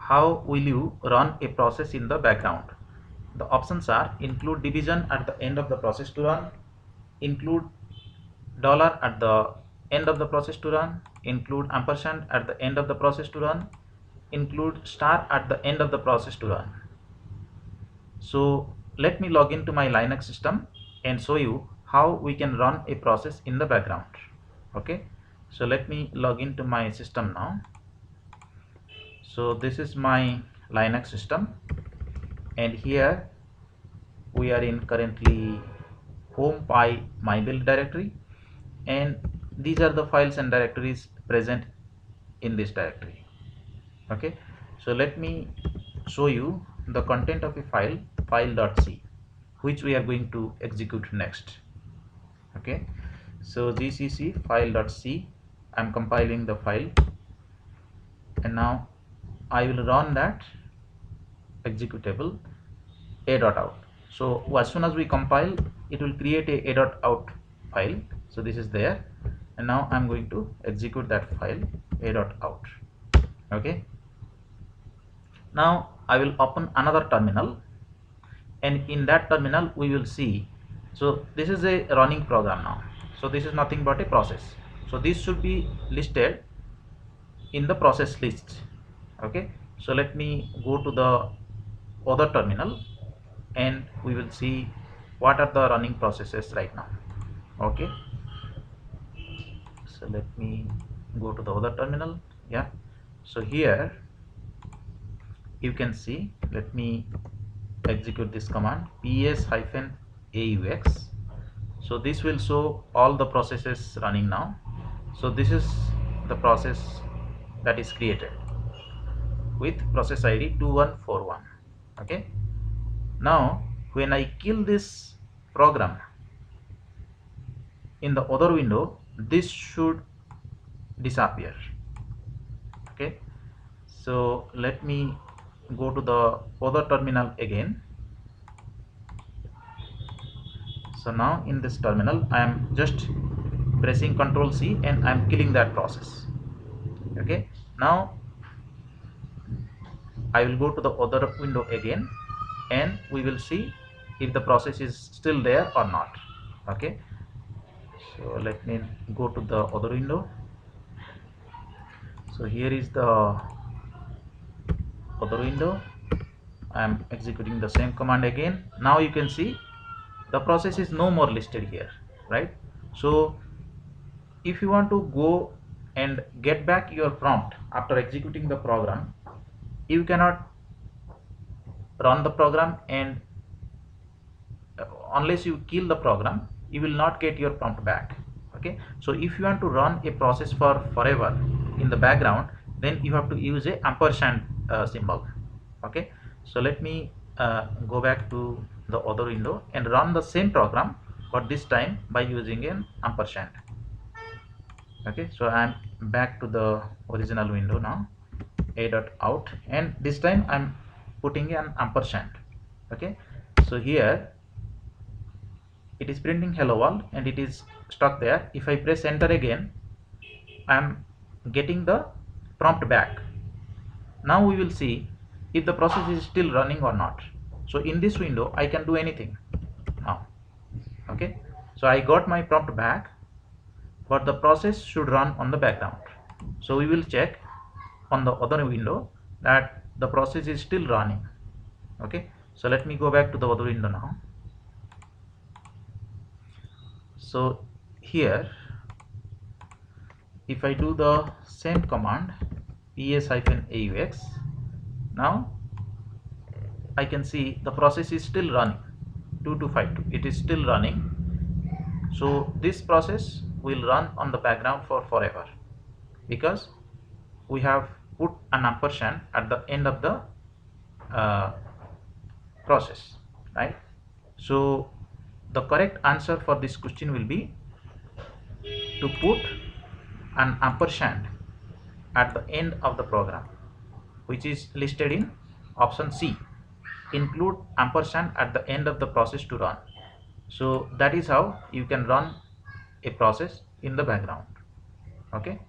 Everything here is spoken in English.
how will you run a process in the background? The options are: include division at the end of the process to run, include dollar at the end of the process to run, include ampersand at the end of the process to run, include star at the end of the process to run. So let me log into my Linux system and show you how we can run a process in the background. Okay, so let me log into my system now. So this is my Linux system, and here we are in currently home pi my build directory, and these are the files and directories present in this directory. Okay, so let me show you the content of a file, file.c, which we are going to execute next. Okay, so gcc file.c, I'm compiling the file, and now I will run that executable a.out. So as soon as we compile, it will create a a.out file. So this is there, and now I'm going to execute that file a.out. Okay, now I will open another terminal, and in that terminal we will see, so this is a running program now, so this is nothing but a process, so this should be listed in the process list. Okay, so let me go to the other terminal and we will see what are the running processes right now. Okay, so let me go to the other terminal. Yeah, so here you can see, let me execute this command ps-aux. So this will show all the processes running now. So this is the process that is created with process ID 2141. Okay, now when I kill this program in the other window, this should disappear. Okay, so let me go to the other terminal again. So now in this terminal I am just pressing Ctrl C and I am killing that process. Okay, now I will go to the other window again and we will see if the process is still there or not. Okay, so let me go to the other window. So here is the other window. I am executing the same command again. Now you can see the process is no more listed here, right? So if you want to go and get back your prompt after executing the program, you cannot run the program, and unless you kill the program, you will not get your prompt back. Okay, so if you want to run a process for forever in the background, then you have to use a ampersand symbol. Okay, so let me go back to the other window and run the same program, but this time by using an ampersand. Okay, so I'm back to the original window now, a.out, and this time I'm putting an ampersand. Okay, so here it is printing hello world and it is stuck there. If I press enter again, I'm getting the prompt back. Now we will see if the process is still running or not. So in this window I can do anything now. Okay, so I got my prompt back, but the process should run on the background. So we will check on the other window that the process is still running. Okay, so let me go back to the other window now. So here if I do the same command ps-aux, now I can see the process is still running, 2252, it is still running. So this process will run on the background for forever because we have put an ampersand at the end of the process, right? So the correct answer for this question will be to put an ampersand at the end of the program, which is listed in option C, include ampersand at the end of the process to run. So that is how you can run a process in the background. Okay.